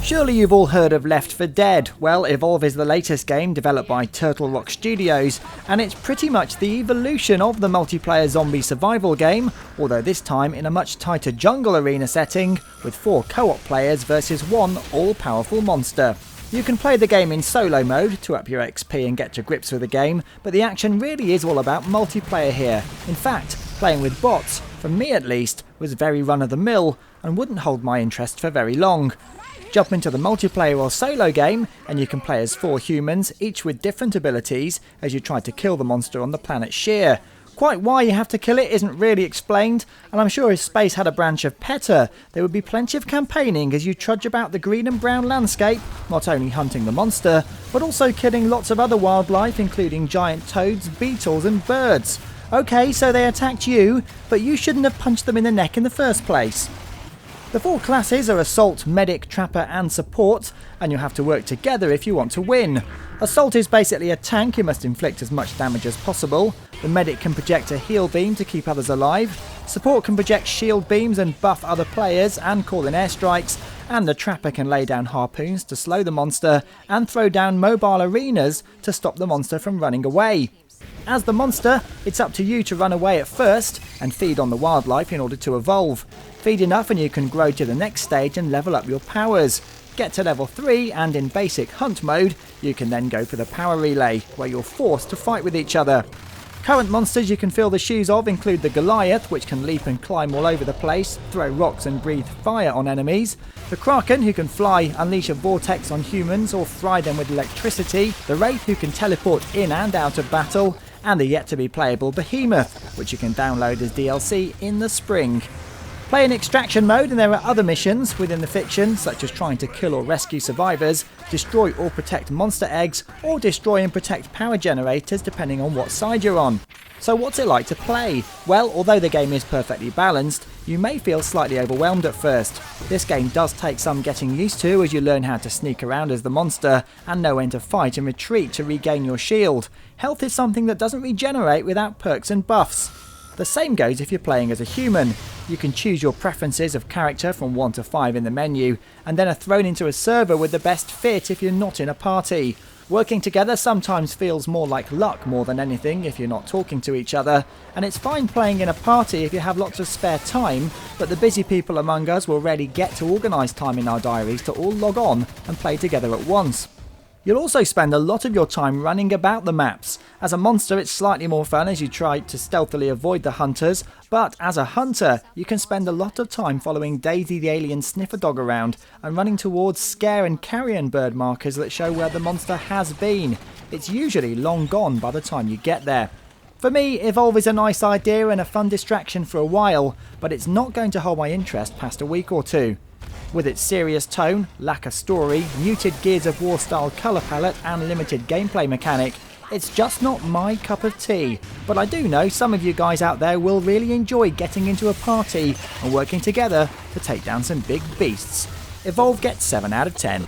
Surely you've all heard of Left 4 Dead. Well, Evolve is the latest game developed by Turtle Rock Studios, and it's pretty much the evolution of the multiplayer zombie survival game, although this time in a much tighter jungle arena setting, with 4 co-op players versus 1 all-powerful monster. You can play the game in solo mode to up your XP and get to grips with the game, but the action really is all about multiplayer here. In fact, playing with bots, for me at least, was very run-of-the-mill and wouldn't hold my interest for very long. Jump into the multiplayer or solo game and you can play as 4 humans, each with different abilities, as you try to kill the monster on the planet Sheer. Quite why you have to kill it isn't really explained, and I'm sure if Space had a branch of PETA, there would be plenty of campaigning as you trudge about the green and brown landscape, not only hunting the monster, but also killing lots of other wildlife including giant toads, beetles and birds. Okay, so they attacked you, but you shouldn't have punched them in the neck in the first place. The 4 classes are Assault, Medic, Trapper and Support, and you'll have to work together if you want to win. Assault is basically a tank, you must inflict as much damage as possible. The Medic can project a heal beam to keep others alive. Support can project shield beams and buff other players and call in airstrikes. And the Trapper can lay down harpoons to slow the monster and throw down mobile arenas to stop the monster from running away. As the monster, it's up to you to run away at first and feed on the wildlife in order to evolve. Feed enough and you can grow to the next stage and level up your powers. Get to level 3 and in basic hunt mode, you can then go for the power relay, where you're forced to fight with each other. Current monsters you can fill the shoes of include the Goliath, which can leap and climb all over the place, throw rocks and breathe fire on enemies. The Kraken, who can fly, unleash a vortex on humans or fry them with electricity. The Wraith, who can teleport in and out of battle. And the yet-to-be playable Behemoth, which you can download as DLC in the spring. Play in extraction mode and there are other missions within the fiction, such as trying to kill or rescue survivors, destroy or protect monster eggs, or destroy and protect power generators depending on what side you're on. So what's it like to play? Well, although the game is perfectly balanced, you may feel slightly overwhelmed at first. This game does take some getting used to as you learn how to sneak around as the monster and know when to fight and retreat to regain your shield. Health is something that doesn't regenerate without perks and buffs. The same goes if you're playing as a human. You can choose your preferences of character from 1 to 5 in the menu, and then are thrown into a server with the best fit if you're not in a party. Working together sometimes feels more like luck more than anything if you're not talking to each other, and it's fine playing in a party if you have lots of spare time, but the busy people among us will rarely get to organise time in our diaries to all log on and play together at once. You'll also spend a lot of your time running about the maps. As a monster it's slightly more fun as you try to stealthily avoid the hunters, but as a hunter you can spend a lot of time following Daisy the alien sniffer dog around and running towards scare and carrion bird markers that show where the monster has been. It's usually long gone by the time you get there. For me, Evolve is a nice idea and a fun distraction for a while, but it's not going to hold my interest past a week or 2. With its serious tone, lack of story, muted Gears of War style colour palette and limited gameplay mechanic, it's just not my cup of tea. But I do know some of you guys out there will really enjoy getting into a party and working together to take down some big beasts. Evolve gets 7 out of 10.